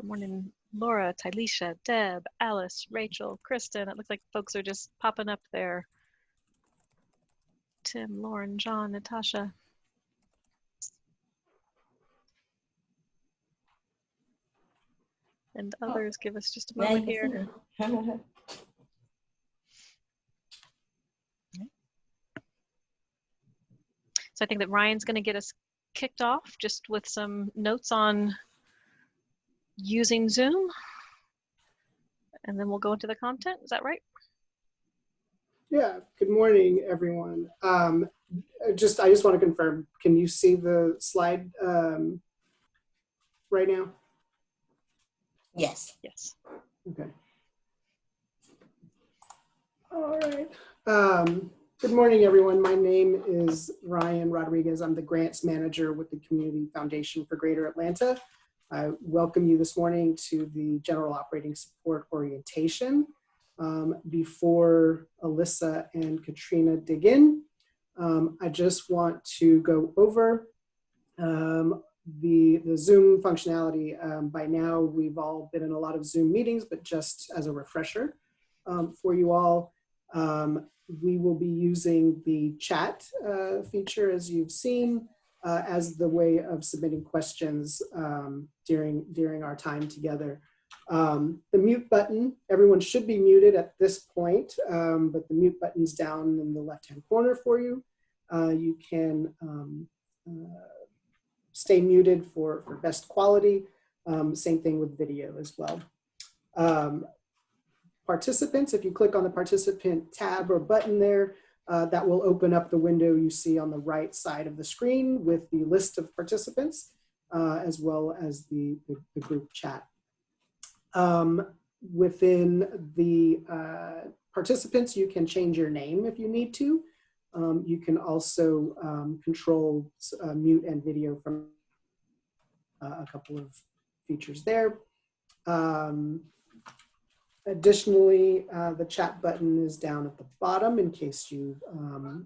morning, Laura, Tylisha, Deb, Alice, Rachel, Kristen. It looks like folks are just popping up there. Tim, Lauren, John, Natasha. And others. Give us just a moment here. So I think that Ryan's going to get us kicked off just with some notes on using Zoom. And then we'll go into the content. Is that right? Yeah. Good morning, everyone. I just want to confirm, can you see the slide right now? Yes. Yes. Okay. All right. Good morning, everyone. My name is Ryan Rodriguez. I'm the grants manager with the Community Foundation for Greater Atlanta. I welcome you this morning to the General Operating Support Orientation. Before Alyssa and Katrina dig in, I just want to go over the Zoom functionality. By now, we've all been in a lot of Zoom meetings, but just as a refresher for you all, we will be using the chat feature, as you've seen, as the way of submitting questions during our time together. The mute button, everyone should be muted at this point, but the mute button's down in the left-hand corner for you. You can stay muted for best quality. Same thing with video as well. Participants, if you click on the participant tab or button there, that will open up the window you see on the right side of the screen with the list of participants, as well as the group chat. Within the participants, you can change your name if you need to. You can also control mute and video from a couple of features there. Additionally, the chat button is down at the bottom in case you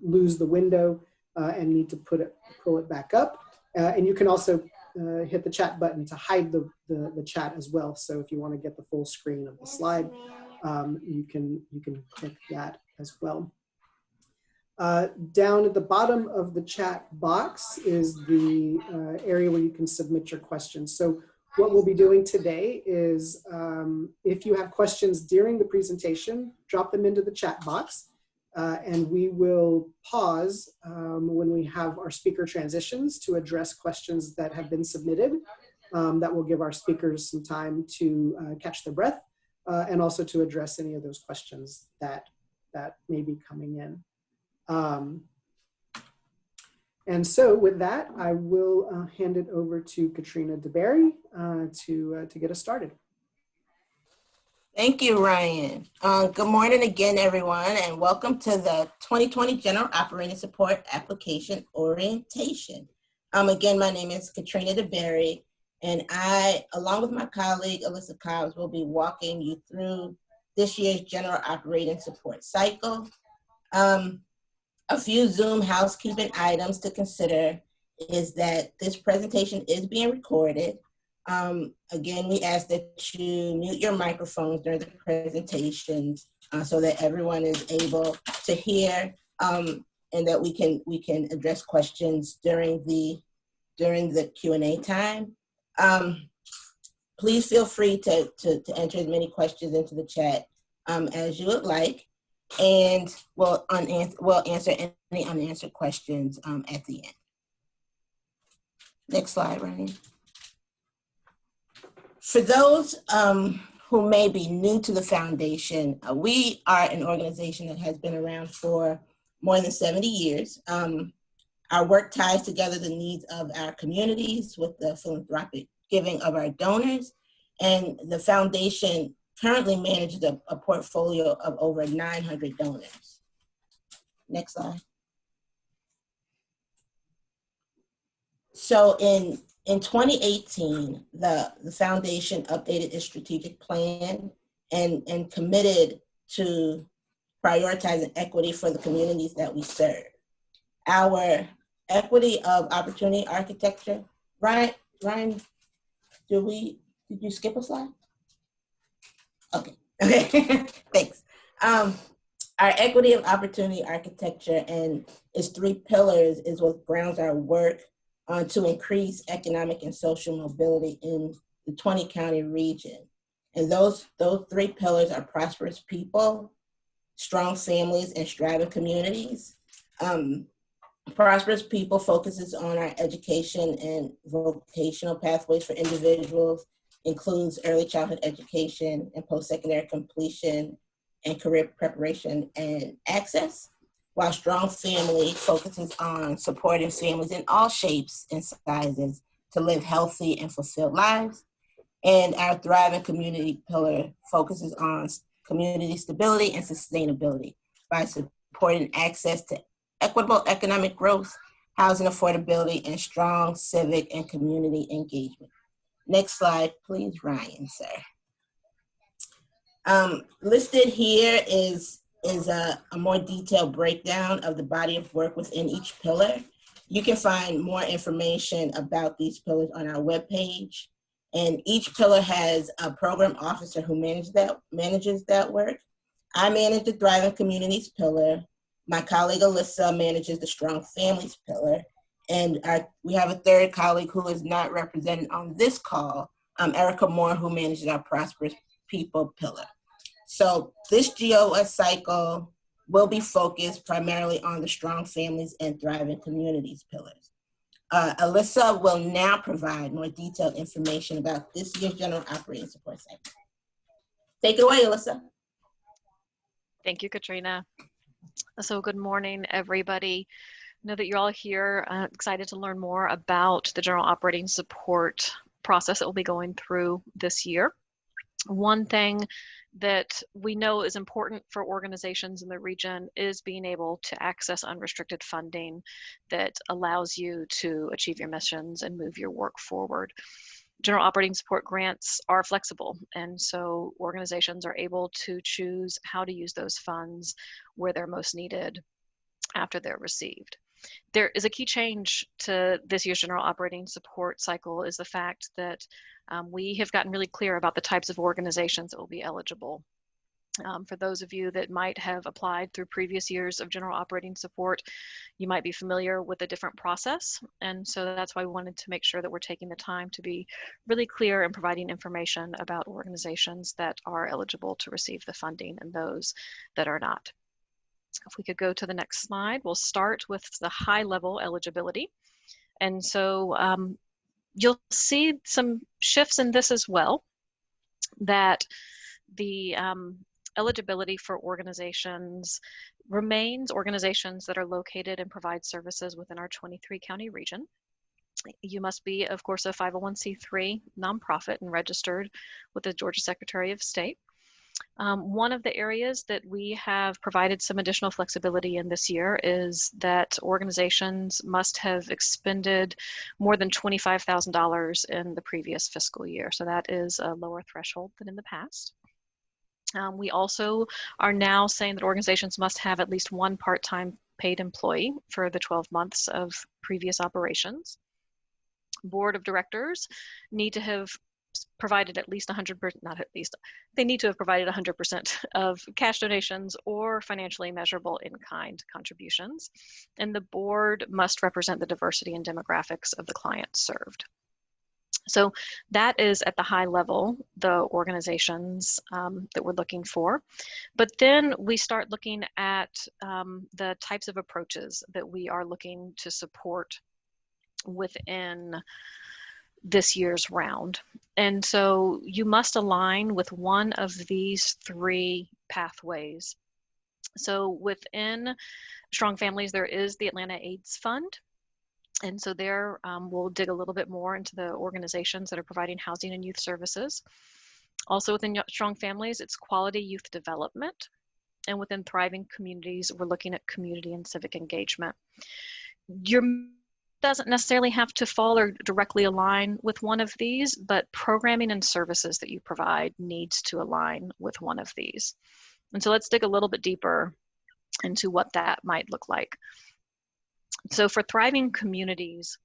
lose the window and need to pull it back up. And you can also hit the chat button to hide the chat as well. So if you want to get the full screen of the slide, you can click that as well. Down at the bottom of the chat box is the area where you can submit your questions. So what we'll be doing today is if you have questions during the presentation, drop them into the chat box and we will pause when we have our speaker transitions to address questions that have been submitted. That will give our speakers some time to catch their breath and also to address any of those questions that may be coming in. And so with that, I will hand it over to Katrina DeBerry to get us started. Thank you, Ryan. Good morning again, everyone, and welcome to the 2020 General Operating Support Application Orientation. Again, my name is Katrina DeBerry, and I, along with my colleague, Alyssa Cobbs, will be walking you through this year's General Operating Support Cycle. A few Zoom housekeeping items to consider is that this presentation is being recorded. Again, we ask that you mute your microphones during the presentations so that everyone is able to hear and that we can address questions during the Q&A time. Please feel free to enter as many questions into the chat as you would like. And we'll answer any unanswered questions at the end. Next slide, Ryan. For those who may be new to the foundation, we are an organization that has been around for more than 70 years. Our work ties together the needs of our communities with the philanthropic giving of our donors, and the foundation currently manages a portfolio of over 900 donors. Next slide. So in 2018, the foundation updated its strategic plan and committed to prioritizing equity for the communities that we serve. Our equity of opportunity architecture, Ryan, can Did you skip a slide? Okay. Okay. Thanks. Our equity of opportunity architecture and its 3 pillars is what grounds our work to increase economic and social mobility in the 20-county region. And those 3 pillars are prosperous people, strong families, and striving communities. Prosperous people focuses on our education and vocational pathways for individuals, includes early childhood education and post-secondary completion and career preparation and access, while strong family focuses on supporting families in all shapes and sizes to live healthy and fulfilled lives. And our thriving community pillar focuses on community stability and sustainability by supporting access to equitable economic growth, housing affordability, and strong civic and community engagement. Next slide, please, Ryan, sir. Listed here is a more detailed breakdown of the body of work within each pillar. You can find more information about these pillars on our webpage. And each pillar has a program officer who manages that work. I manage the Thriving Communities pillar. My colleague Alyssa manages the Strong Families pillar. And we have a third colleague who is not represented on this call, Erica Moore, who manages our Prosperous People pillar. So this GOS cycle will be focused primarily on the Strong Families and Thriving Communities pillars. Alyssa will now provide more detailed information about this year's General Operating Support Cycle. Take it away, Alyssa. Thank you, Katrina. So good morning, everybody. I know that you're all here, excited to learn more about the General Operating Support process that we'll be going through this year. One thing that we know is important for organizations in the region is being able to access unrestricted funding that allows you to achieve your missions and move your work forward. General Operating Support grants are flexible, and so organizations are able to choose how to use those funds where they're most needed after they're received. There is a key change to this year's General Operating Support cycle is the fact that we have gotten really clear about the types of organizations that will be eligible. For those of you that might have applied through previous years of General Operating Support, you might be familiar with a different process. And so that's why we wanted to make sure that we're taking the time to be really clear and providing information about organizations that are eligible to receive the funding and those that are not. If we could go to the next slide, we'll start with the high level eligibility. And so you'll see some shifts in this as well, that the eligibility for organizations remains organizations that are located and provide services within our 23 county region. You must be, of course, a 501c3 nonprofit and registered with the Georgia Secretary of State. One of the areas that we have provided some additional flexibility in this year is that organizations must have expended more than $25,000 in the previous fiscal year. So that is a lower threshold than in the past. We also are now saying that organizations must have at least one part-time paid employee for the 12 months of previous operations. Board of directors need to have provided at least 100%, not at least, they need to have provided 100% of cash donations or financially measurable in-kind contributions. And the board must represent the diversity and demographics of the clients served. So that is at the high level, the organizations that we're looking for. But then we start looking at the types of approaches that we are looking to support within this year's round. And so you must align with one of these 3 pathways. So within Strong Families, there is the Atlanta AIDS Fund. And so there we'll dig a little bit more into the organizations that are providing housing and youth services. Also within Strong Families, it's quality youth development. And within Thriving Communities, we're looking at community and civic engagement. Your doesn't necessarily have to fall or directly align with one of these, but programming and services that you provide needs to align with one of these. And so let's dig a little bit deeper into what that might look like. So for Thriving Communities,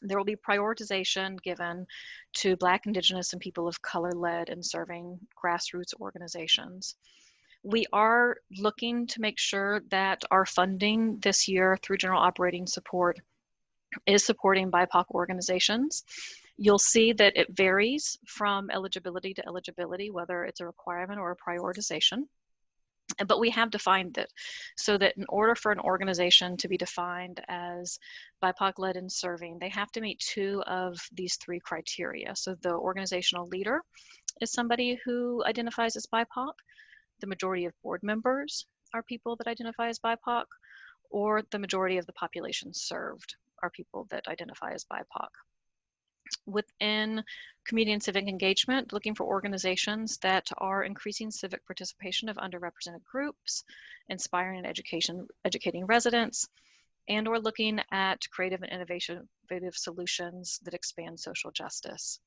There will be prioritization given to Black, Indigenous, and people of color led and serving grassroots organizations. We are looking to make sure that our funding this year through general operating support is supporting BIPOC organizations. You'll see that it varies from eligibility to eligibility, whether it's a requirement or a prioritization. But we have defined it so that in order for an organization to be defined as BIPOC-led and serving, they have to meet two of these three criteria. So the organizational leader is somebody who identifies as BIPOC. The majority of board members are people that identify as BIPOC, or the majority of the population served are people that identify as BIPOC. Within community and civic engagement, looking for organizations that are increasing civic participation of underrepresented groups, inspiring and educating residents, and or looking at creative and innovative solutions that expand social justice.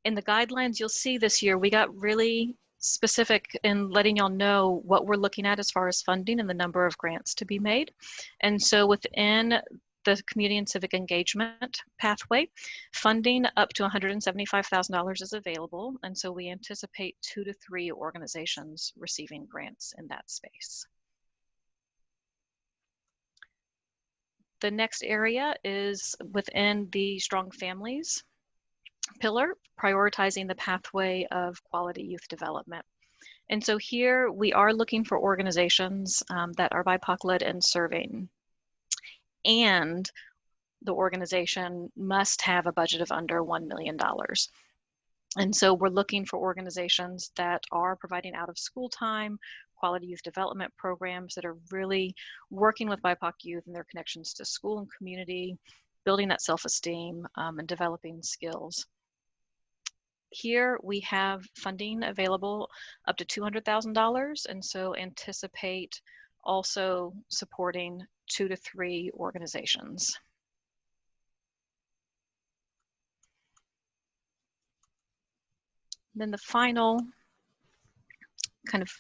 In the guidelines you'll see this year, we got really specific in letting y'all know what we're looking at as far as funding and the number of grants to be made. And so within the community and civic engagement pathway, funding up to $175,000 is available. And so we anticipate 2 to 3 organizations receiving grants in that space. The next area is within the Strong Families pillar, prioritizing the pathway of quality youth development. And so here we are looking for organizations that are BIPOC-led and serving. And the organization must have a budget of under $1 million. And so we're looking for organizations that are providing out of school time, quality youth development programs that are really working with BIPOC youth and their connections to school and community, building that self-esteem and developing skills. Here we have funding available up to $200,000, and so anticipate also supporting 2 to 3 organizations. Then the final kind of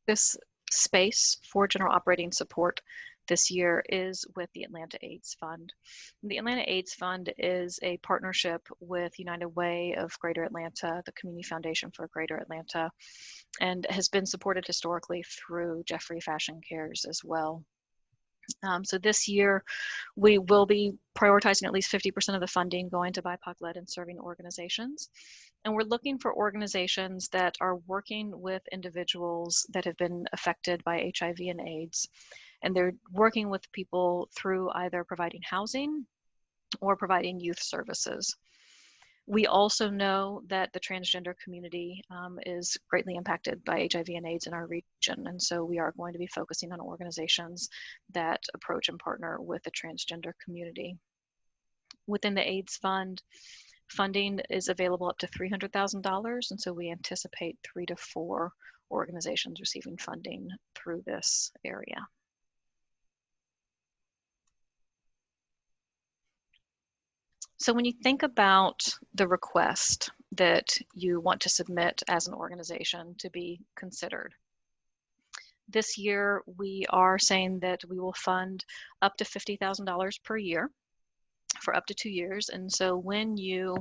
this space for general operating support this year is with the Atlanta AIDS Fund. The Atlanta AIDS Fund is a partnership with United Way of Greater Atlanta, the Community Foundation for Greater Atlanta, and has been supported historically through Jeffrey Fashion Cares as well. So this year, we will be prioritizing at least 50% of the funding going to BIPOC-led and serving organizations. And we're looking for organizations that are working with individuals that have been affected by HIV and AIDS. And they're working with people through either providing housing or providing youth services. We also know that the transgender community is greatly impacted by HIV and AIDS in our region. And so we are going to be focusing on organizations that approach and partner with the transgender community. Within the AIDS Fund, funding is available up to $300,000. And so we anticipate 3 to 4 organizations receiving funding through this area. So when you think about the request that you want to submit as an organization to be considered, this year we are saying that we will fund up to $50,000 per year for up to 2 years. And so when you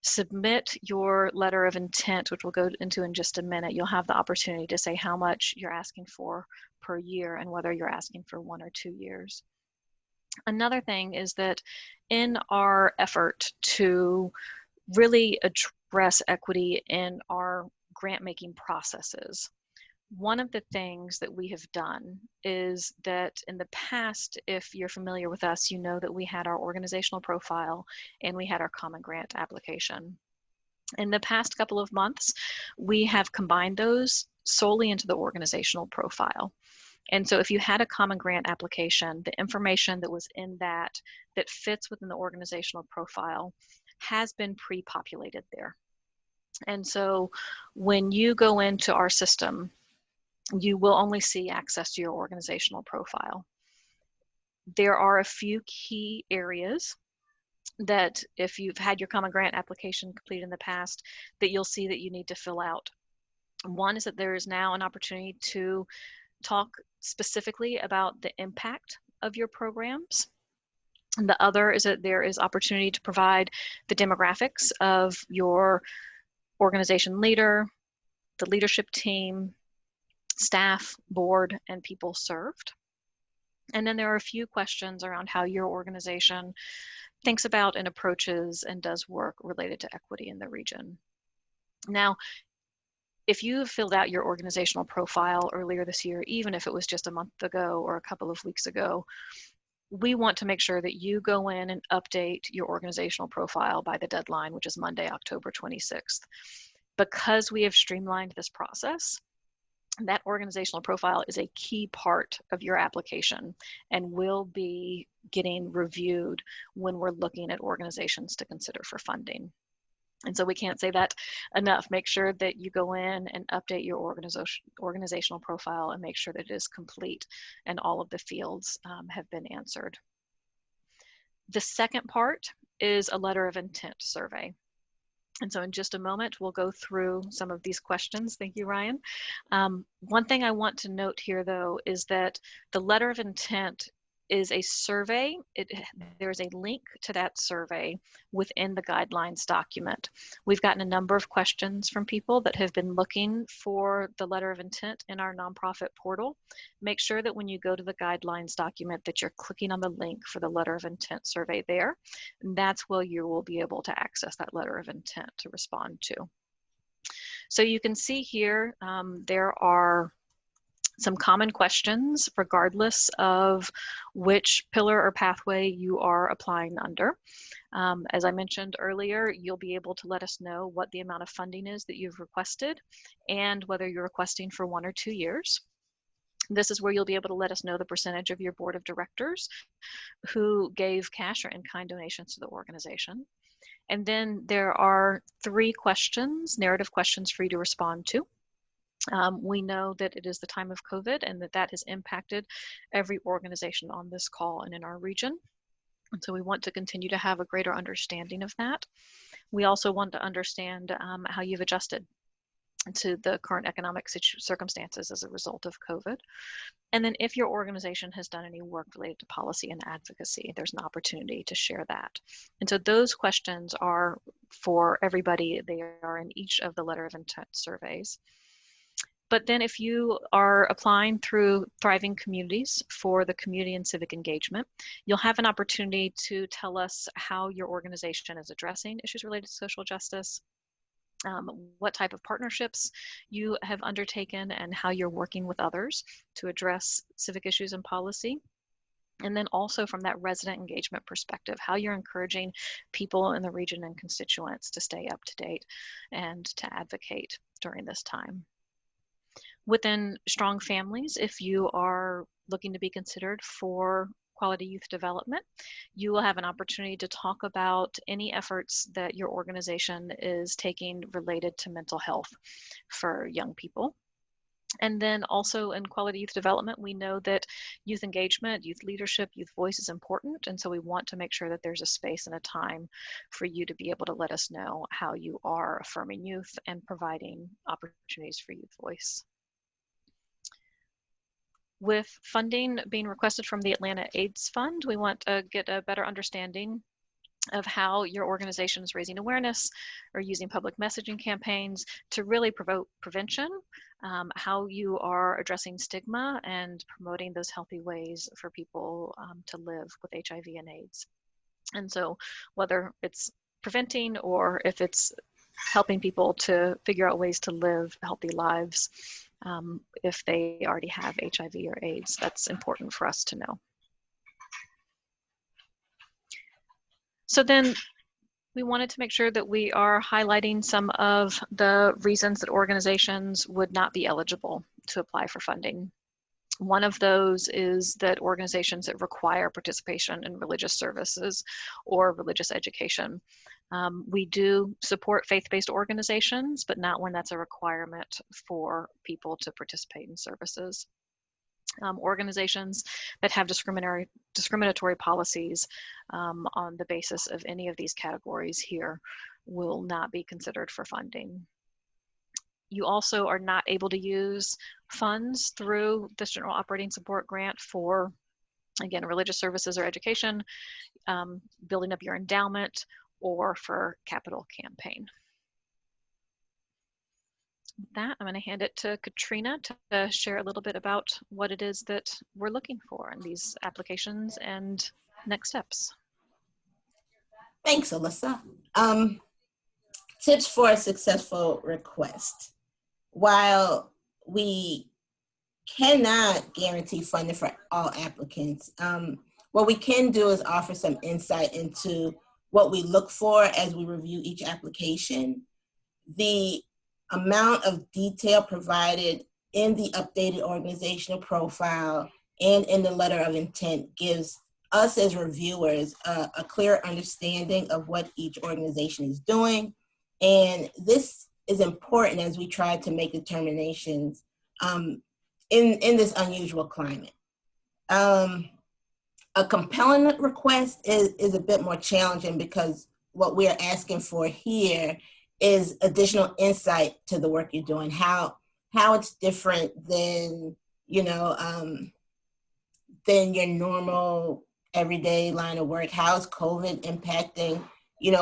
submit your letter of intent, which we'll go into in just a minute, you'll have the opportunity to say how much you're asking for per year and whether you're asking for 1 or 2 years. Another thing is that in our effort to really address equity in our grant making processes, one of the things that we have done is that in the past, if you're familiar with us, you know that we had our organizational profile and we had our common grant application. In the past couple of months, we have combined those solely into the organizational profile. And so if you had a common grant application, the information that was in that fits within the organizational profile has been pre-populated there. And so when you go into our system, you will only see access to your organizational profile. There are a few key areas that if you've had your common grant application completed in the past, that you'll see that you need to fill out. One is that there is now an opportunity to talk specifically about the impact of your programs. And the other is that there is opportunity to provide the demographics of your organization leader, the leadership team, staff, board, and people served. And then there are a few questions around how your organization thinks about and approaches and does work related to equity in the region. Now, if you filled out your organizational profile earlier this year, even if it was just a month ago or a couple of weeks ago, we want to make sure that you go in and update your organizational profile by the deadline, which is Monday, October 26th. Because we have streamlined this process, that organizational profile is a key part of your application and will be getting reviewed when we're looking at organizations to consider for funding. And so we can't say that enough. Make sure that you go in and update your organizational profile and make sure that it is complete and all of the fields have been answered. The second part is a letter of intent survey. And so in just a moment, we'll go through some of these questions. Thank you, Ryan. One thing I want to note here, though, is that the letter of intent is a survey. There's a link to that survey within the guidelines document. We've gotten a number of questions from people that have been looking for the letter of intent in our nonprofit portal. Make sure that when you go to the guidelines document that you're clicking on the link for the letter of intent survey there. And that's where you will be able to access that letter of intent to respond to. So you can see here, there are some common questions regardless of which pillar or pathway you are applying under. As I mentioned earlier, you'll be able to let us know what the amount of funding is that you've requested and whether you're requesting for 1 or 2 years. This is where you'll be able to let us know the percentage of your board of directors who gave cash or in-kind donations to the organization. And then there are 3 questions, narrative questions for you to respond to. We know that it is the time of COVID and that has impacted every organization on this call and in our region. And so we want to continue to have a greater understanding of that. We also want to understand how you've adjusted to the current economic circumstances as a result of COVID. And then if your organization has done any work related to policy and advocacy, there's an opportunity to share that. And so those questions are for everybody. They are in each of the letter of intent surveys. But then if you are applying through Thriving Communities for the community and civic engagement, you'll have an opportunity to tell us how your organization is addressing issues related to social justice, what type of partnerships you have undertaken, and how you're working with others to address civic issues and policy. And then also from that resident engagement perspective, how you're encouraging people in the region and constituents to stay up to date and to advocate during this time. Within Strong Families, if you are looking to be considered for quality youth development, you will have an opportunity to talk about any efforts that your organization is taking related to mental health for young people. And then also in quality youth development, we know that youth engagement, youth leadership, youth voice is important. And so we want to make sure that there's a space and a time for you to be able to let us know how you are affirming youth and providing opportunities for youth voice. With funding being requested from the Atlanta AIDS Fund, we want to get a better understanding of how your organization is raising awareness or using public messaging campaigns to really promote prevention, how you are addressing stigma and promoting those healthy ways for people to live with HIV and AIDS. And so whether it's preventing or if it's helping people to figure out ways to live healthy lives, if they already have HIV or AIDS, that's important for us to know. So then we wanted to make sure that we are highlighting some of the reasons that organizations would not be eligible to apply for funding. One of those is that organizations that require participation in religious services or religious education. We do support faith-based organizations, but not when that's a requirement for people to participate in services. Organizations that have discriminatory policies on the basis of any of these categories here will not be considered for funding. You also are not able to use funds through this General Operating Support Grant for again, religious services or education, building up your endowment, or for capital campaign. With that, I'm going to hand it to Katrina to share a little bit about what it is that we're looking for in these applications and next steps. Thanks, Alyssa. Tips for a successful request. While we cannot guarantee funding for all applicants, what we can do is offer some insight into what we look for as we review each application. The amount of detail provided in the updated organizational profile and in the letter of intent gives us as reviewers a clear understanding of what each organization is doing. And this is important as we try to make determinations in this unusual climate. A compelling request is a bit more challenging because what we're asking for here is additional insight to the work you're doing, how it's different than, than your normal everyday line of work. How is COVID impacting,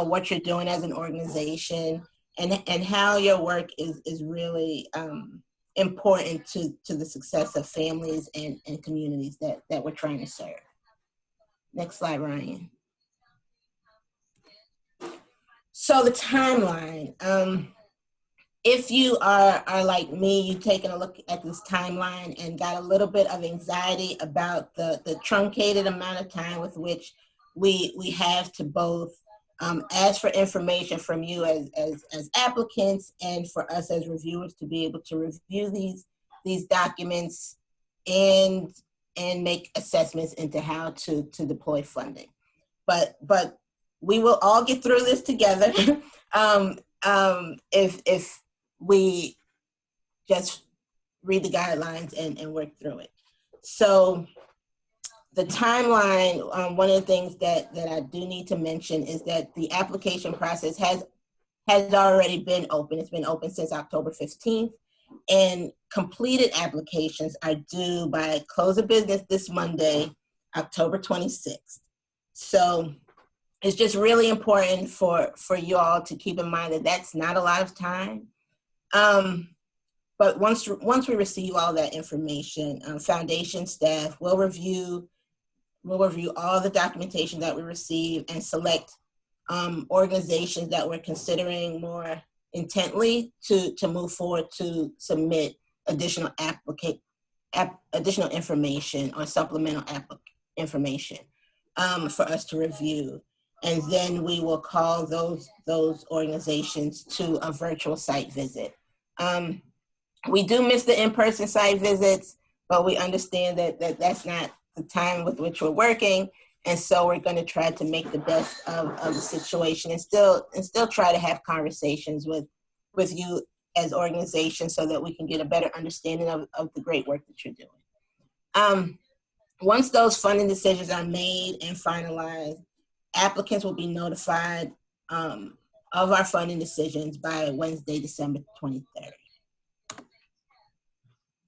what you're doing as an organization, and how your work is really important to the success of families and communities that we're trying to serve. Next slide, Ryan. So the timeline, if you are like me, you've taken a look at this timeline and got a little bit of anxiety about the truncated amount of time with which we have to both ask for information from you as applicants and for us as reviewers to be able to review these documents and make assessments into how to deploy funding. But we will all get through this together if we just read the guidelines and work through it. So the timeline, one of the things that I do need to mention is that the application process has already been open. It's been open since October 15th, and completed applications are due by close of business this Monday, October 26th. So it's just really important for you all to keep in mind that that's not a lot of time. But once we receive all that information, foundation staff will review all the documentation that we receive and select organizations that we're considering more intently to move forward to submit additional information or supplemental information for us to review. And then we will call those organizations to a virtual site visit. We do miss the in-person site visits, but we understand that that's not the time with which we're working. And so we're going to try to make the best of the situation and still try to have conversations with you as organizations so that we can get a better understanding of the great work that you're doing. Once those funding decisions are made and finalized, applicants will be notified of our funding decisions by Wednesday, December 23rd.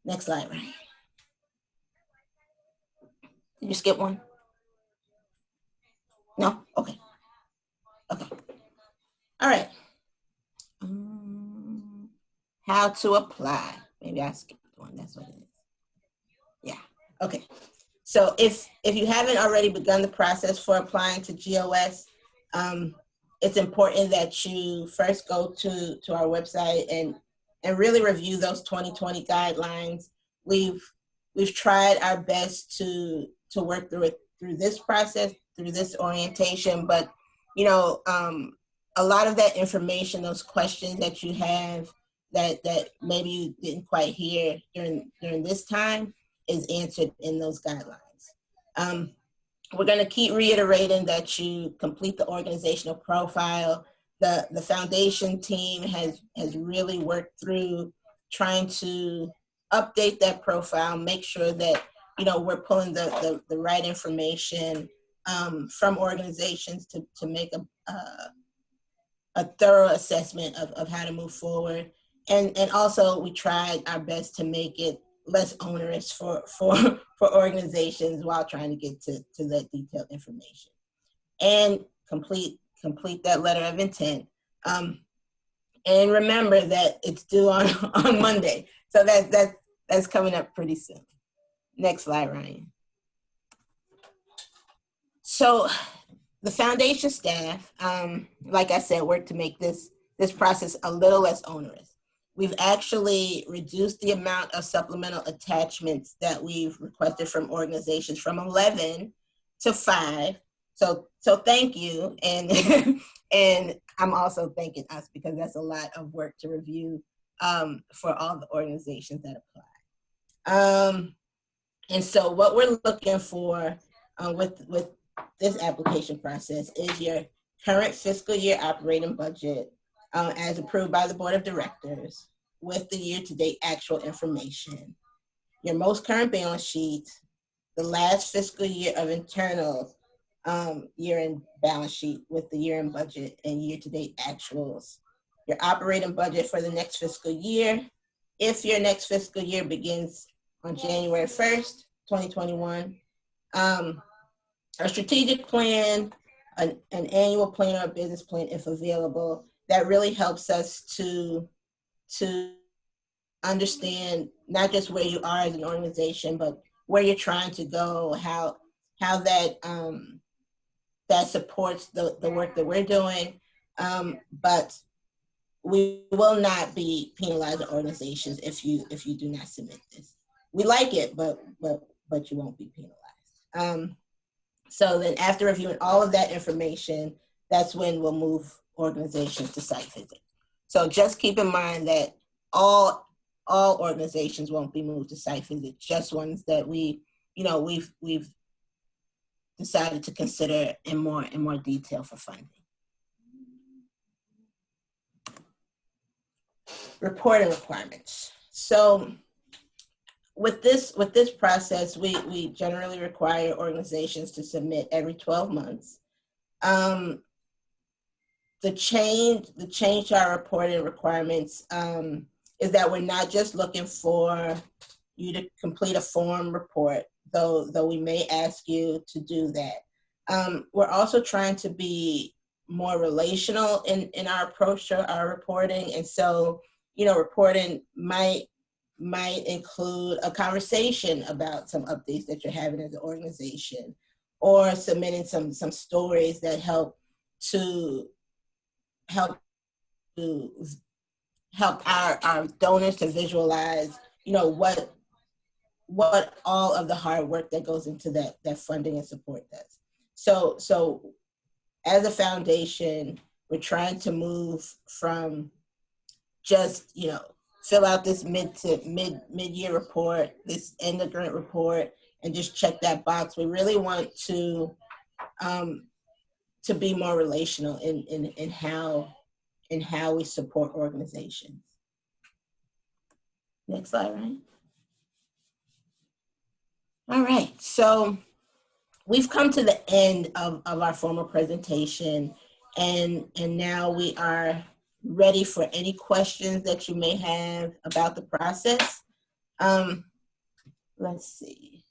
Next slide, Ryan. Did you skip one? No? Okay. Okay. All right. How to apply. Maybe I skipped one. That's what it is. Yeah. Okay. So if you haven't already begun the process for applying to GOS, it's important that you first go to our website and really review those 2020 guidelines. We've tried our best to work through this process, through this orientation, but a lot of that information, those questions that you have that maybe you didn't quite hear during this time is answered in those guidelines. We're going to keep reiterating that you complete the organizational profile. The foundation team has really worked through trying to update that profile, make sure that we're pulling the right information from organizations to make a thorough assessment of how to move forward. And also we tried our best to make it less onerous for organizations while trying to get to that detailed information. And complete that letter of intent. And remember that it's due on Monday. So that's coming up pretty soon. Next slide, Ryan. So the foundation staff, like I said, worked to make this process a little less onerous. We've actually reduced the amount of supplemental attachments that we've requested from organizations from 11 to 5. So thank you, and and I'm also thanking us because that's a lot of work to review for all the organizations that apply. And so what we're looking for with this application process is your current fiscal year operating budget as approved by the board of directors with the year-to-date actual information, your most current balance sheet, the last fiscal year of internal year-end balance sheet with the year-end budget and year-to-date actuals, your operating budget for the next fiscal year, if your next fiscal year begins on January 1st, 2021, a strategic plan, an annual plan or a business plan if available. That really helps us to understand not just where you are as an organization, but where you're trying to go, how that that supports the work that we're doing. But we will not be penalizing organizations if you do not submit this. We like it, but you won't be penalized. So then after reviewing all of that information, that's when we'll move organizations to site visit. So just keep in mind that all organizations won't be moved to site visit, just ones that we've decided to consider in more detail for funding. Reporting requirements. So with this process, we generally require organizations to submit every 12 months. The change to our reporting requirements is that we're not just looking for you to complete a form report, though we may ask you to do that. We're also trying to be more relational in our approach to our reporting, and so reporting might include a conversation about some updates that you're having as an organization, or submitting some stories that help our donors to visualize, what all of the hard work that goes into that funding and support does. So as a foundation, we're trying to move from just, fill out this mid-year report, this end of grant report, and just check that box. We really want to be more relational in how we support organizations. Next slide, Ryan. All right, so we've come to the end of our formal presentation, and now we are ready for any questions that you may have about the process. Let's see.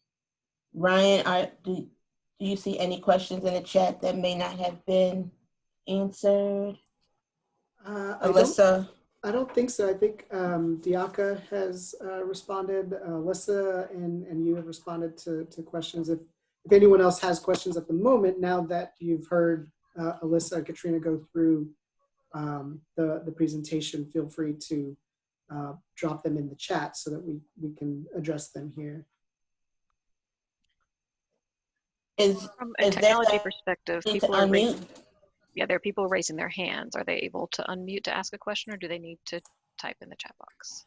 Ryan, do you see any questions in the chat that may not have been answered? Alyssa? I don't think so. I think Diaka has responded. Alyssa and you have responded to questions. If anyone else has questions at the moment, now that you've heard Alyssa and Katrina go through the presentation, feel free to drop them in the chat so that we can address them here. From a technology perspective, there are people raising their hands. Are they able to unmute to ask a question, or do they need to type in the chat box?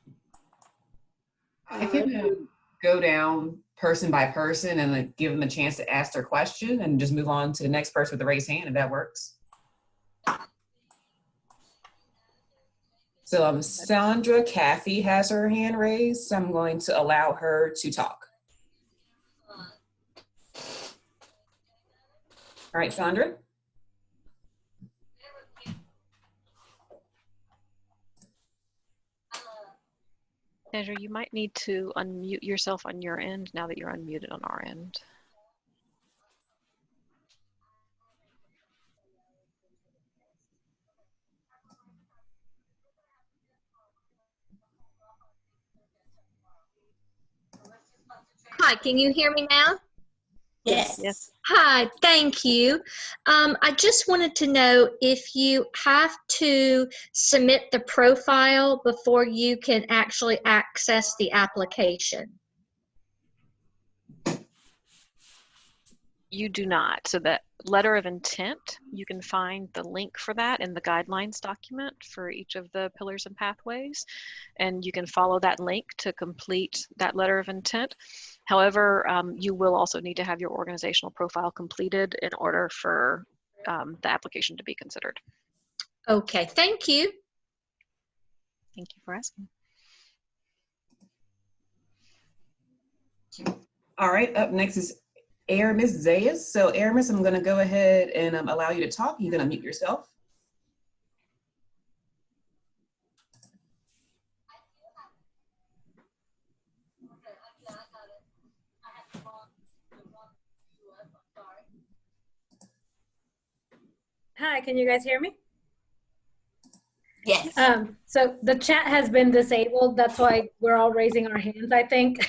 I can go down person by person and give them a chance to ask their question and just move on to the next person with the raised hand, if that works. So Sandra Caffey has her hand raised, so I'm going to allow her to talk. All right, Sandra. Andrew, you might need to unmute yourself on your end now that you're unmuted on our end. Hi, can you hear me now? Yes. Yes. Hi, thank you. I just wanted to know if you have to submit the profile before you can actually access the application. You do not. So that letter of intent, you can find the link for that in the guidelines document for each of the pillars and pathways, and you can follow that link to complete that letter of intent. However, you will also need to have your organizational profile completed in order for the application to be considered. Okay, thank you. Thank you for asking. All right, up next is Aramis Zayas. So Aramis, I'm gonna go ahead and allow you to talk. You can unmute yourself. Hi, can you guys hear me? Yes. So the chat has been disabled. That's why we're all raising our hands, I think.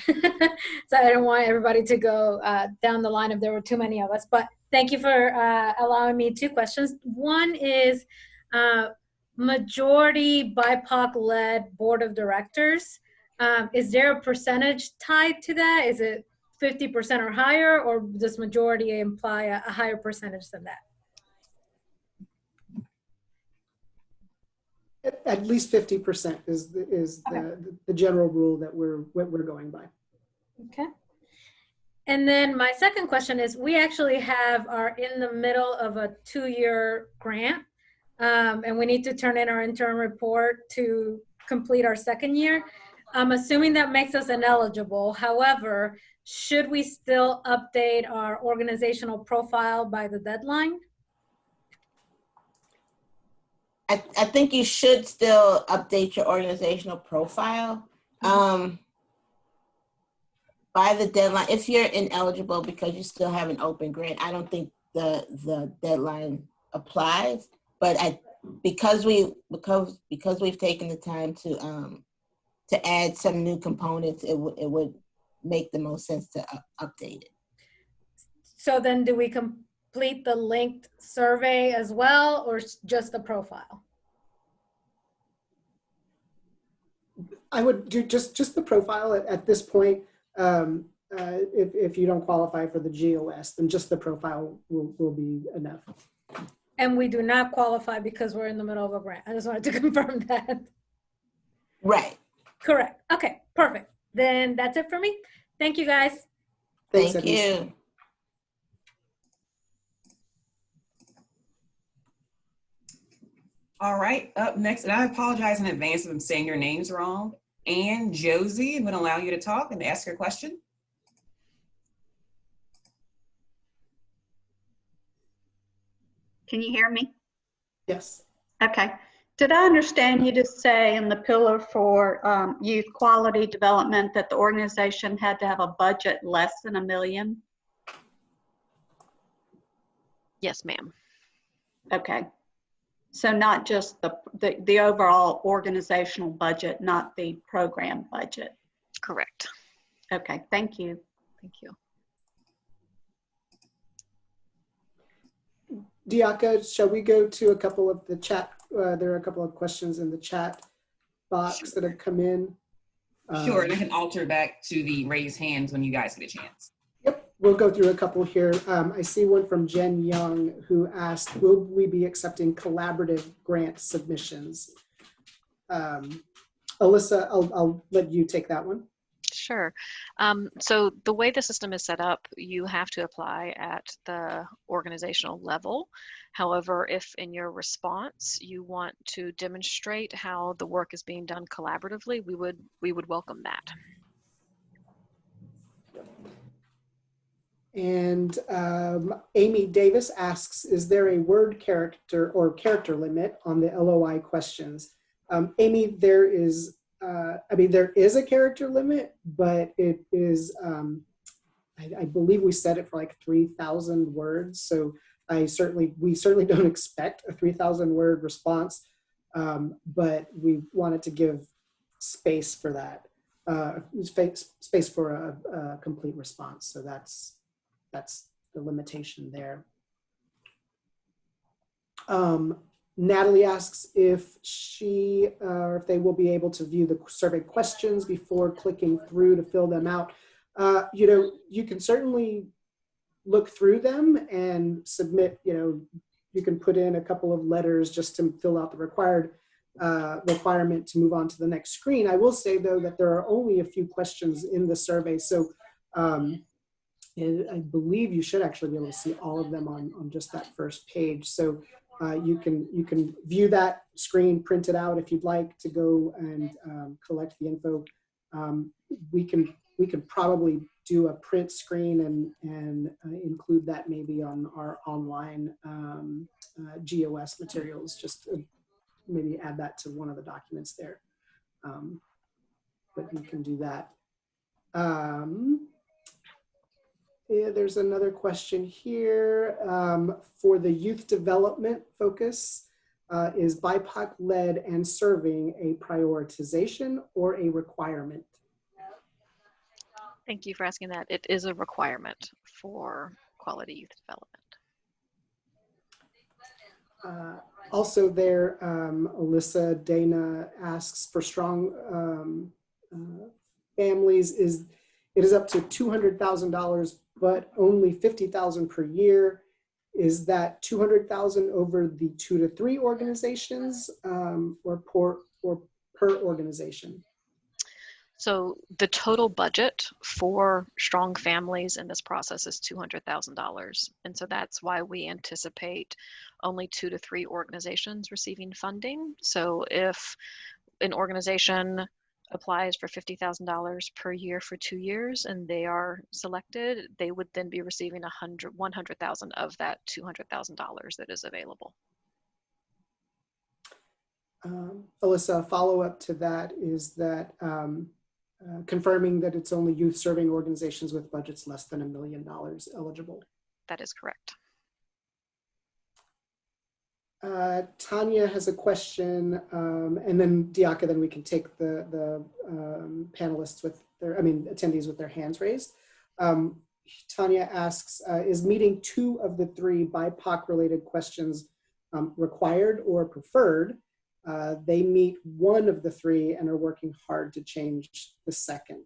So I don't want everybody to go down the line if there were too many of us. But thank you for allowing me 2 questions. One is majority BIPOC-led board of directors. Is there a percentage tied to that? Is it 50% or higher, or does majority imply a higher percentage than that? At least 50% is the general rule that we're going by. Okay. And then my second question is, we actually are in the middle of a 2-year grant, and we need to turn in our interim report to complete our 2nd year. I'm assuming that makes us ineligible. However, should we still update our organizational profile by the deadline? I think you should still update your organizational profile by the deadline. If you're ineligible because you still have an open grant, I don't think the deadline applies. But because we've taken the time to add some new components, it would make the most sense to update it. So then do we complete the linked survey as well, or just the profile? I would do just the profile at this point. If you don't qualify for the GOS, then just the profile will be enough. And we do not qualify because we're in the middle of a grant. I just wanted to confirm that. Right. Correct. Okay, perfect. Then that's it for me. Thank you, guys. Thanks, Thank Edna. you. All right, up next, and I apologize in advance if I'm saying your names wrong. Ann Josie, I'm gonna allow you to talk and ask your question. Can you hear me? Yes. Okay. Did I understand you to say in the pillar for youth quality development that the organization had to have a budget less than $1 million? Yes, ma'am. Okay. So not just the overall organizational budget, not the program budget. Correct. Okay, thank you. Thank you. Diaka, shall we go to a couple of the chat? There are a couple of questions in the chat box that have come in. Sure, and I can alter back to the raise hands when you guys get a chance. Yep, we'll go through a couple here. I see one from Jen Young who asked, will we be accepting collaborative grant submissions? Alyssa, I'll let you take that one. Sure. So the way the system is set up, you have to apply at the organizational level. However, if in your response you want to demonstrate how the work is being done collaboratively, we would welcome that. And Amy Davis asks, is there a word character or character limit on the LOI questions? Amy, there is I mean, there is a character limit, but it is, I believe we set it for like 3,000 words. So we certainly don't expect a 3,000 word response, but we wanted to give space for that, space for a complete response. So that's the limitation there. Natalie asks if if they will be able to view the survey questions before clicking through to fill them out. You can certainly look through them and submit, you can put in a couple of letters just to fill out the requirement to move on to the next screen. I will say though that there are only a few questions in the survey. So and I believe you should actually be able to see all of them on just that first page. So you can view that screen, print it out if you'd like to go and collect the info. We can probably do a print screen and include that maybe on our online GOS materials, just to maybe add that to one of the documents there. But you can do that. Yeah, there's another question here. For the youth development focus, is BIPOC-led and serving a prioritization or a requirement? Thank you for asking that. It is a requirement for quality youth development. Also there, Alyssa Dana asks for strong families, it is up to $200,000, but only $50,000 per year. Is that $200,000 over the 2 to 3 organizations or per organization? So the total budget for strong families in this process is $200,000. And so that's why we anticipate only 2 to 3 organizations receiving funding. So if an organization applies for $50,000 per year for 2 years and they are selected, they would then be receiving $100,000 of that $200,000 that is available. Alyssa, a follow-up to that is that confirming that it's only youth serving organizations with budgets less than $1 million eligible. That is correct. Tanya has a question, and then Diaka, then we can take the panelists with attendees with their hands raised. Tanya asks, is meeting 2 of the 3 BIPOC related questions required or preferred? They meet 1 of the 3 and are working hard to change the 2nd.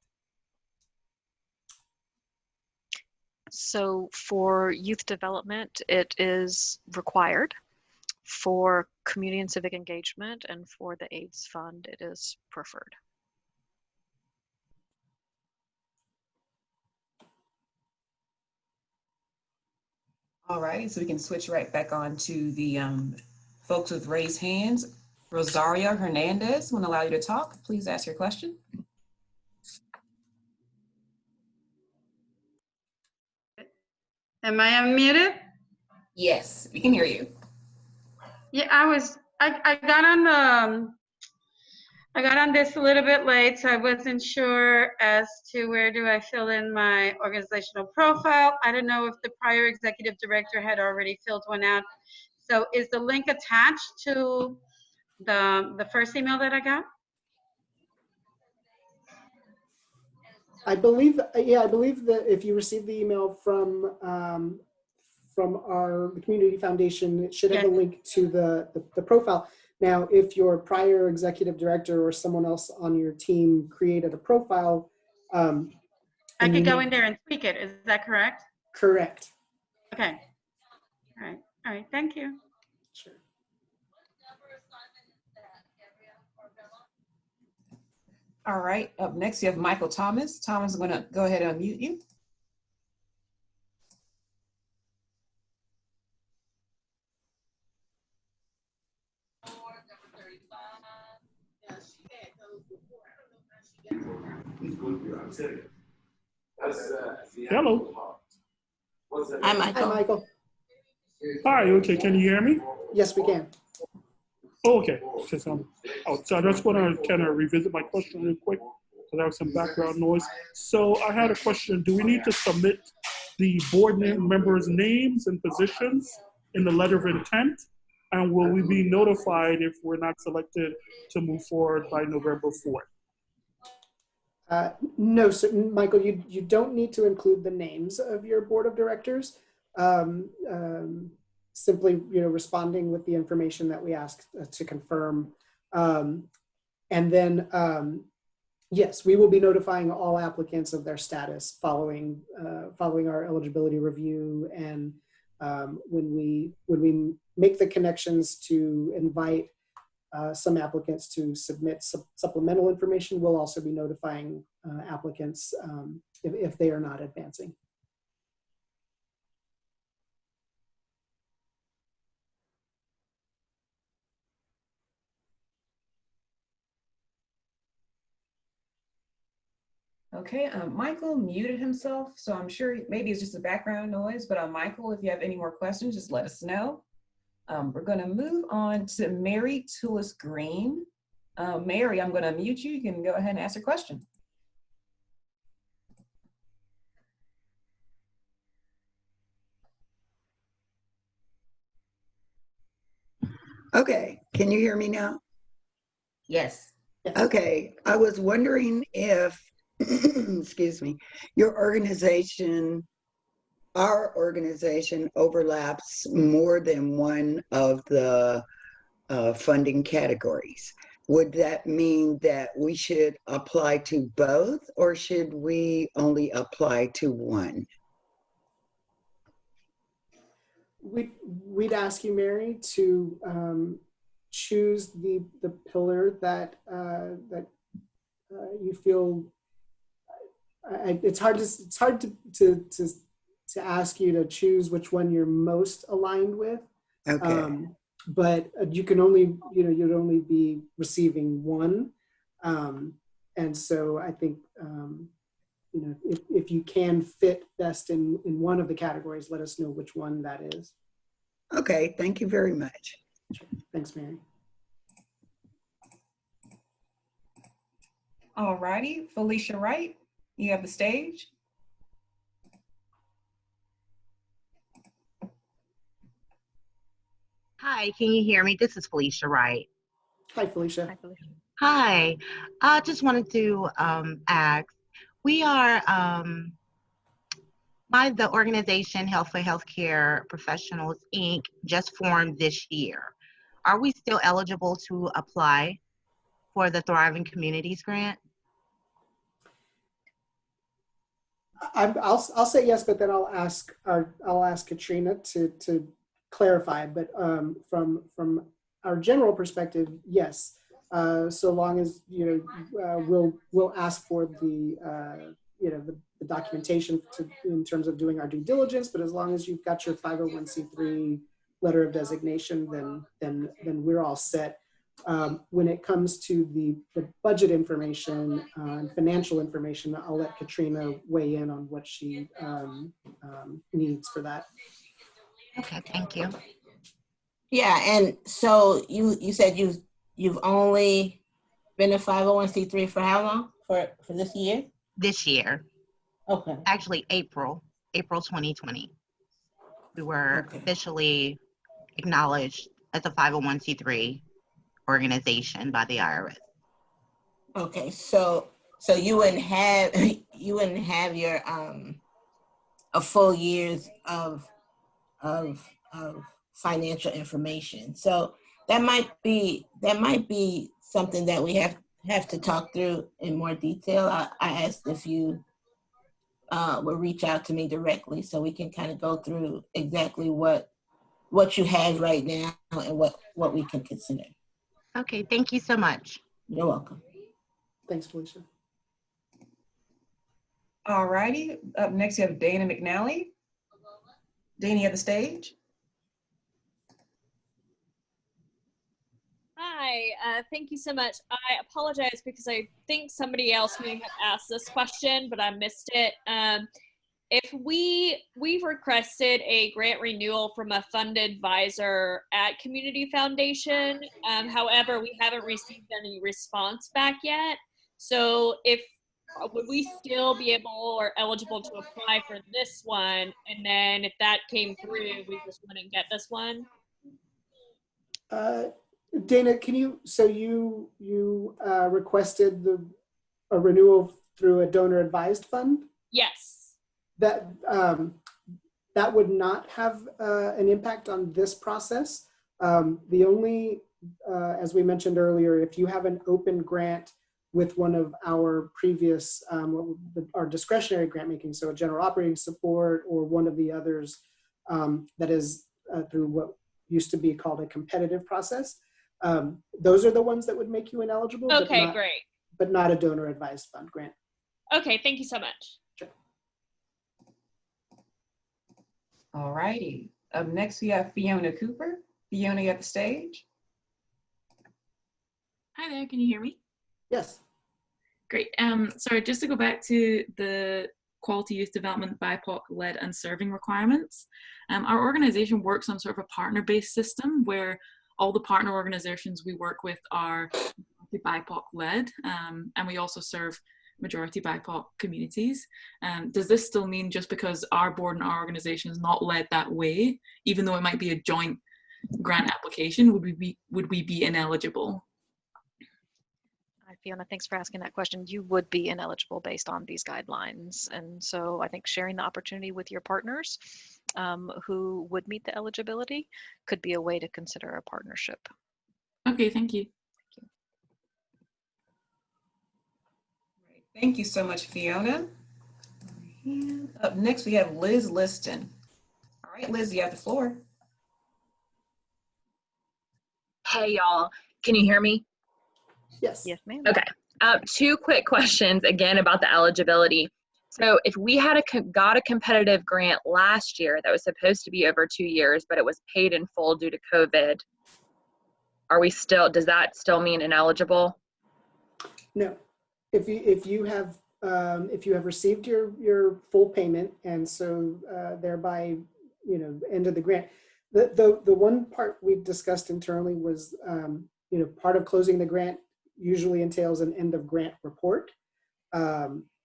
So for youth development, it is required. For community and civic engagement and for the AIDS fund, it is preferred. All right, so we can switch right back on to the folks with raised hands. Rosaria Hernandez, I'm going to allow you to talk. Please ask your question. Am I unmuted? Yes, we can hear you. Yeah, I got on this a little bit late, so I wasn't sure as to where do I fill in my organizational profile. I don't know if the prior executive director had already filled one out. So is the link attached to the first email that I got? I believe that if you received the email from the Community Foundation, it should have a link to the profile. Now, if your prior executive director or someone else on your team created a profile, I could go in there and tweak it. Is that correct? Correct. Okay. All right. Thank you. Sure. All right, up next you have Michael Thomas. Thomas, I'm going to go ahead and unmute you. Hello. Hi, Michael. Hi, Michael. Hi, okay, can you hear me? Yes, we can. Oh, okay. Because I'm out. So I just want to kind of revisit my question real quick because I have some background noise. So I had a question. Do we need to submit the board members' names and positions in the letter of intent? And will we be notified if we're not selected to move forward by November 4th? No, so Michael, you don't need to include the names of your board of directors. Simply, responding with the information that we asked to confirm. And then, yes, we will be notifying all applicants of their status following our eligibility review. And when we make the connections to invite some applicants to submit supplemental information, we'll also be notifying applicants if they are not advancing. Okay, Michael muted himself, so I'm sure maybe it's just a background noise, but Michael, if you have any more questions, just let us know. We're gonna move on to Mary Tullis Green. Mary, I'm gonna mute you. You can go ahead and ask your question. Okay, can you hear me now? Yes. Okay, I was wondering if, excuse me, our organization overlaps more than one of the funding categories. Would that mean that we should apply to both, or should we only apply to one? We'd ask you, Mary, to choose the pillar that you feel. It's hard to ask you to choose which one you're most aligned with. Okay. But you can only, you'd only be receiving one. And so I think, if you can fit best in one of the categories, let us know which one that is. Okay, thank you very much. Sure. Thanks, Mary. All righty, Felicia Wright, you have the stage. Hi, can you hear me? This is Felicia Wright. Hi, Felicia. Hi, Felicia. Hi, I just wanted to ask, we are, the organization Health for Healthcare Professionals, Inc. just formed this year. Are we still eligible to apply for the Thriving Communities Grant? I'll say yes, but then I'll ask Katrina to clarify. But from our general perspective, yes. So long as we'll ask for the the documentation in terms of doing our due diligence. But as long as you've got your 501c3 letter of designation, then we're all set. When it comes to the budget information and financial information, I'll let Katrina weigh in on what she needs for that. Okay, thank you. Yeah, and so you said you've only been a 501c3 for how long? For this year? This year. Okay. Actually, April 2020. We were officially acknowledged as a 501c3 organization by the IRS. Okay, so you wouldn't have your a full years of financial information. So that might be something that we have to talk through in more detail. I asked if you would reach out to me directly so we can kind of go through exactly what you have right now and what we can consider. Okay, thank you so much. You're welcome. Thanks, Felicia. All righty, up next you have Dana McNally. Dana, you have the stage. Hi, thank you so much. I apologize because I think somebody else may have asked this question, but I missed it. if we've requested a grant renewal from a fund advisor at Community Foundation, however, we haven't received any response back yet. So would we still be able or eligible to apply for this one? And then if that came through, we just wouldn't get this one? Dana, can you, so you requested a renewal through a donor advised fund? Yes. That would not have an impact on this process. The only, as we mentioned earlier, if you have an open grant with one of our previous, our discretionary grant making, so a general operating support or one of the others that is through what used to be called a competitive process, those are the ones that would make you ineligible. Okay, great. But not a donor advised fund grant. Okay, thank you so much. Sure. All righty. Up next, we have Fiona Cooper. Fiona, you at the stage. Hi there, can you hear me? Yes. Great. Sorry, just to go back to the quality youth development, BIPOC-led and serving requirements. Our organization works on sort of a partner-based system where all the partner organizations we work with are BIPOC-led, and we also serve majority BIPOC communities. Does this still mean just because our board and our organization is not led that way, even though it might be a joint grant application, would we be ineligible? Hi, Fiona, thanks for asking that question. You would be ineligible based on these guidelines. And so I think sharing the opportunity with your partners who would meet the eligibility could be a way to consider a partnership. Okay, thank you. Thank you so much, Fiona. And up next, we have Liz Liston. All right, Liz, you have the floor. Hey, y'all. Can you hear me? Yes. Yes, ma'am. Okay. Two quick questions again about the eligibility. So if we had got a competitive grant last year that was supposed to be over 2 years, but it was paid in full due to COVID, does that still mean ineligible? No. If you have received your full payment, and so thereby, end of the grant, the one part we discussed internally was, part of closing the grant usually entails an end of grant report.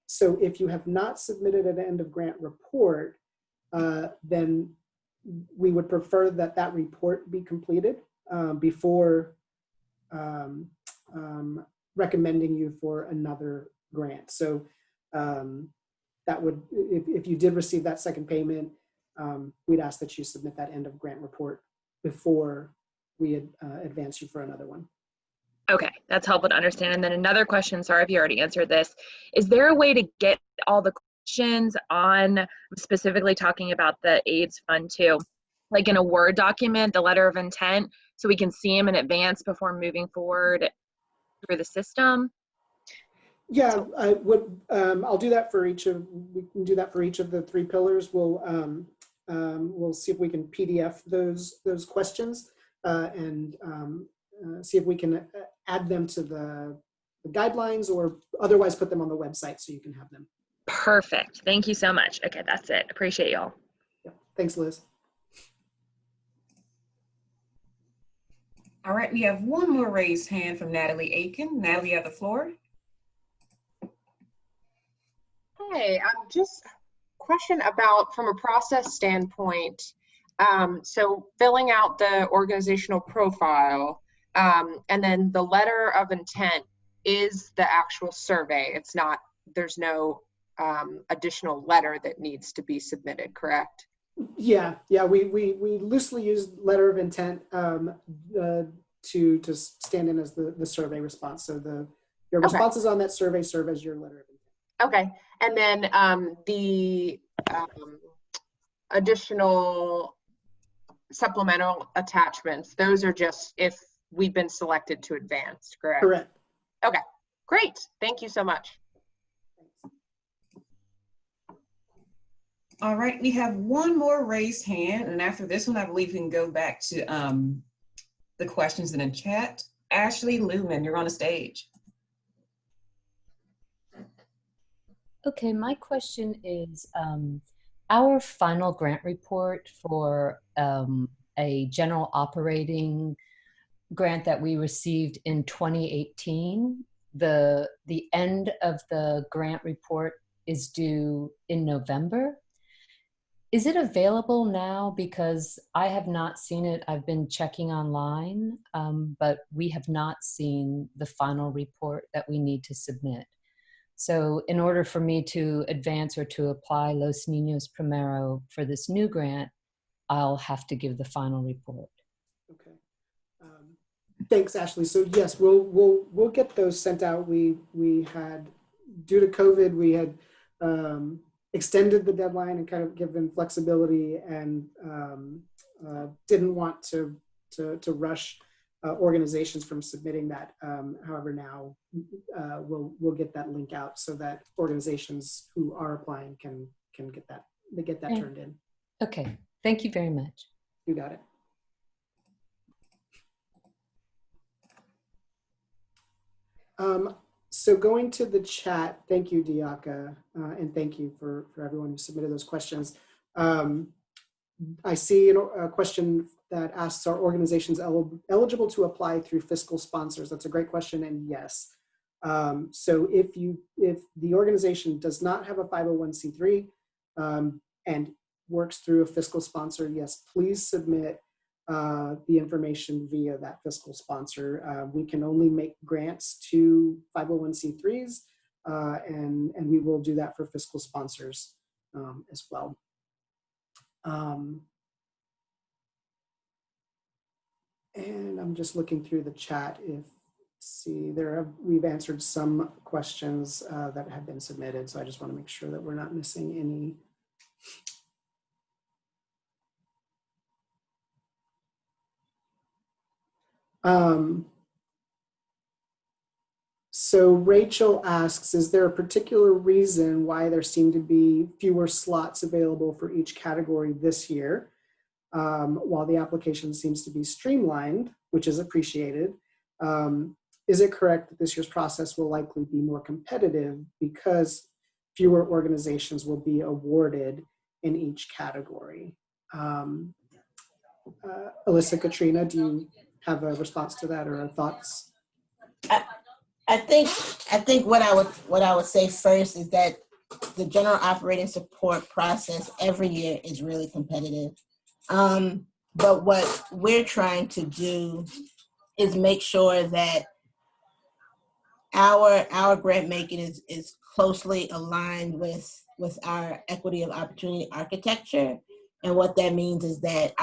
So if you have not submitted an end of grant report, then we would prefer that report be completed before recommending you for another grant. So that would, if you did receive that second payment, we'd ask that you submit that end of grant report before we advance you for another one. Okay, that's helpful to understand. And then another question, sorry if you already answered this, is there a way to get all the questions on, I'm specifically talking about the AIDS fund too, like in a Word document, the letter of intent, so we can see them in advance before moving forward through the system? Yeah, I would. I'll do that for we can do that for each of the 3 pillars. We'll see if we can PDF those questions and see if we can add them to the guidelines or otherwise put them on the website so you can have them. Perfect. Thank you so much. Okay, that's it. Appreciate y'all. Yeah. Thanks, Liz. All right, we have one more raised hand from Natalie Aiken. Natalie, you have the floor. Hey, just question about from a process standpoint. So filling out the organizational profile and then the letter of intent is the actual survey. It's not, there's no additional letter that needs to be submitted, correct? Yeah, we loosely use letter of intent to stand in as the survey response. So your responses on that survey serve as your letter of intent. Okay, and then the additional supplemental attachments, those are just if we've been selected to advance, correct? Correct. Okay, great. Thank you so much. All right, we have one more raised hand, and after this one, I believe we can go back to the questions in the chat. Ashley Luman, you're on the stage. Okay, my question is, our final grant report for a general operating grant that we received in 2018, the end of the grant report is due in November. Is it available now? Because I have not seen it. I've been checking online, but we have not seen the final report that we need to submit. So in order for me to advance or to apply Los Niños Primero for this new grant, I'll have to give the final report. Okay. Thanks, Ashley. So yes, we'll get those sent out. We had, due to COVID, we had extended the deadline and kind of given flexibility, and didn't want to rush organizations from submitting that. However, now we'll get that link out so that organizations who are applying can get that turned in. Okay, thank you very much. You got it. So going to the chat, thank you, Diaka, and thank you for everyone who submitted those questions. I see a question that asks, are organizations eligible to apply through fiscal sponsors? That's a great question, and yes. So if the organization does not have a 501c3 and works through a fiscal sponsor, yes, please submit the information via that fiscal sponsor. We can only make grants to 501c3s, and we will do that for fiscal sponsors as well. And I'm just looking through the chat. We've answered some questions that have been submitted, so I just want to make sure that we're not missing any. So Rachel asks, is there a particular reason why there seem to be fewer slots available for each category this year? While the application seems to be streamlined, which is appreciated, is it correct that this year's process will likely be more competitive because fewer organizations will be awarded in each category? Alyssa, Katrina, do you have a response to that or thoughts? I think what I would say first is that the general operating support process every year is really competitive. But what we're trying to do is make sure that our grant making is closely aligned with our equity of opportunity architecture. And what that means is that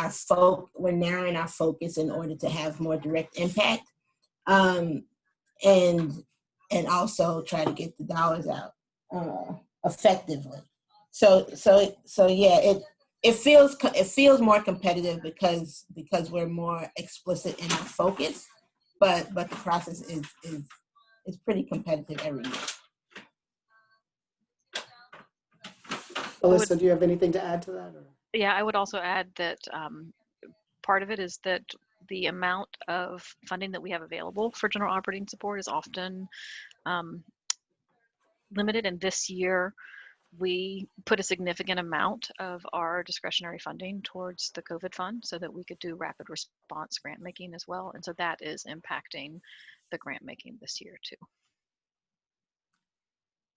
we're narrowing our focus in order to have more direct impact, and also try to get the dollars out effectively. So yeah, it feels more competitive because we're more explicit in our focus, but the process is pretty competitive every year. Alyssa, do you have anything to add to that? Or? Yeah, I would also add that part of it is that the amount of funding that we have available for general operating support is often limited. And this year, we put a significant amount of our discretionary funding towards the COVID fund so that we could do rapid response grant making as well. And so that is impacting the grant making this year too.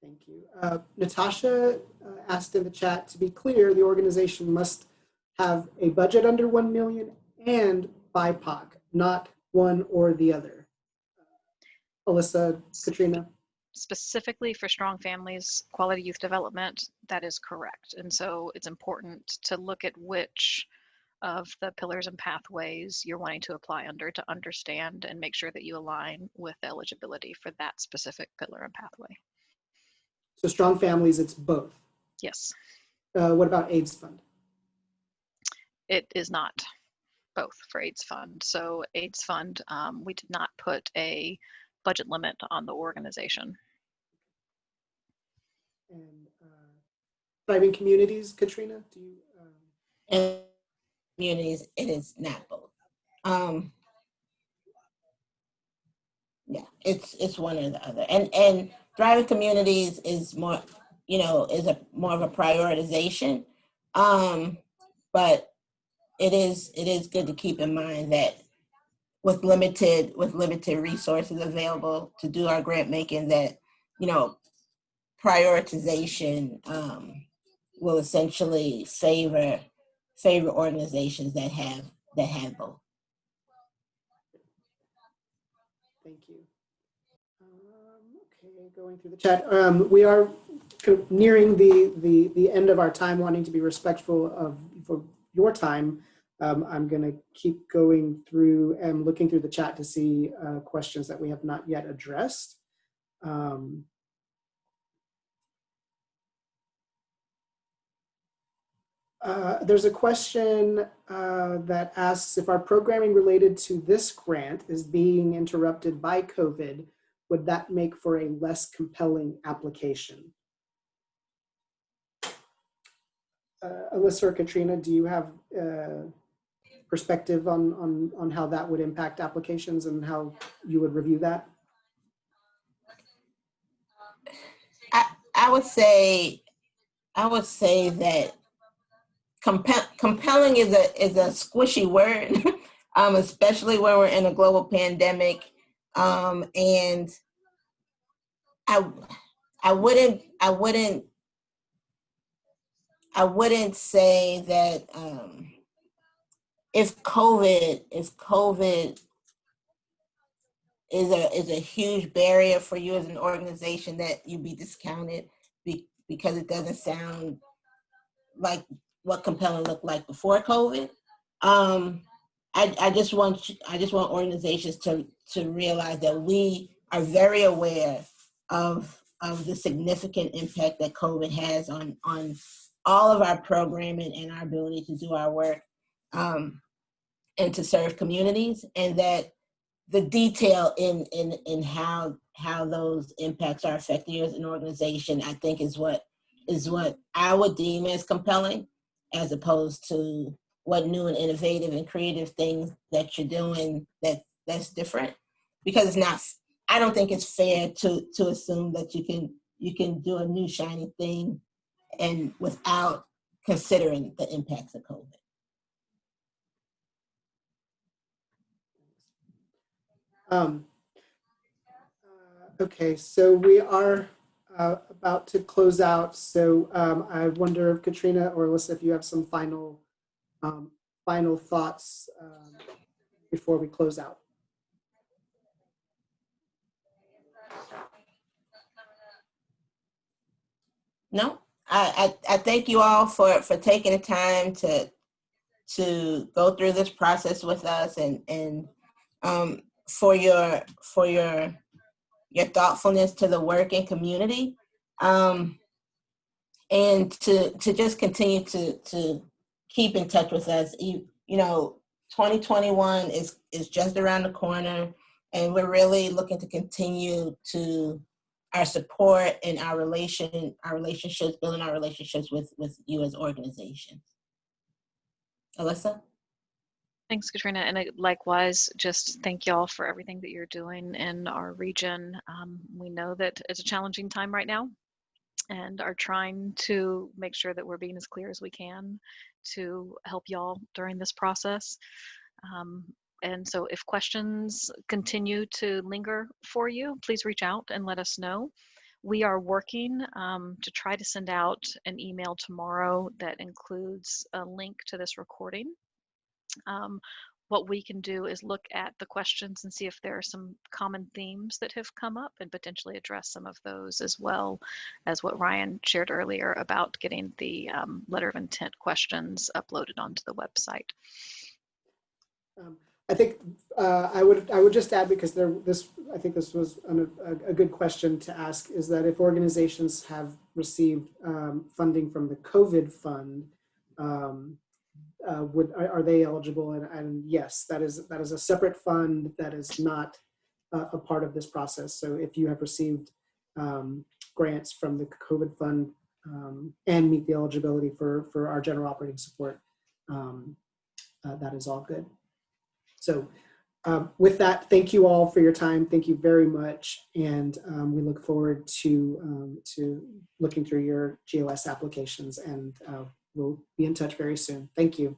Thank you. Natasha asked in the chat, to be clear, the organization must have a budget under 1 million and BIPOC, not one or the other. Alyssa, Katrina? Specifically for Strong Families Quality Youth Development, that is correct. And so it's important to look at which of the pillars and pathways you're wanting to apply under to understand and make sure that you align with eligibility for that specific pillar and pathway. So Strong Families, it's both? Yes. What about AIDS Fund? It is not both for AIDS Fund. So AIDS Fund, we did not put a budget limit on the organization. And Thriving Communities, Katrina, do you? And communities, it is not both. Yeah, it's one or the other. And Thriving Communities is more, is more of a prioritization, But it is good to keep in mind that with limited resources available to do our grant making, that, you know, prioritization will essentially favor organizations that have both. Thank you. Okay, going through the chat. We are nearing the end of our time, wanting to be respectful of for your time. I'm going to keep going through and looking through the chat to see questions that we have not yet addressed. There's a question that asks if our programming related to this grant is being interrupted by COVID, would that make for a less compelling application? Alyssa or Katrina, do you have perspective on how that would impact applications and how you would review that? I would say that compelling is a squishy word, especially when we're in a global pandemic. And I wouldn't say that if COVID is a huge barrier for you as an organization, that you be discounted because it doesn't sound like what compelling looked like before COVID. I just want organizations to realize that we are very aware of the significant impact that COVID has on all of our programming and our ability to do our work and to serve communities, and that the detail in how those impacts are affecting you as an organization, I think is what I would deem as compelling, as opposed to what new and innovative and creative things that you're doing that's different. Because it's not, I don't think it's fair to assume that you can do a new shiny thing and without considering the impacts of COVID. Okay, so we are about to close out. So I wonder if Katrina or Alyssa, if you have some final thoughts before we close out. No, I thank you all for taking the time to go through this process with us, and for your thoughtfulness to the work and community, and to just continue to keep in touch with us. You know, 2021 is just around the corner, and we're really looking to continue to our support and our relationships, building our relationships with you as organizations. Alyssa? Thanks, Katrina. And likewise, just thank you all for everything that you're doing in our region. We know that it's a challenging time right now, and are trying to make sure that we're being as clear as we can to help y'all during this process. And so if questions continue to linger for you, please reach out and let us know. We are working to try to send out an email tomorrow that includes a link to this recording. What we can do is look at the questions and see if there are some common themes that have come up, and potentially address some of those, as well as what Ryan shared earlier about getting the letter of intent questions uploaded onto the website. I think I would just add, because I think this was a good question to ask, is that if organizations have received funding from the COVID fund, are they eligible? And yes, that is a separate fund that is not a part of this process. So if you have received grants from the COVID fund and meet the eligibility for our general operating support, that is all good. So with that, thank you all for your time. Thank you very much. And we look forward to looking through your GOS applications and we'll be in touch very soon. Thank you.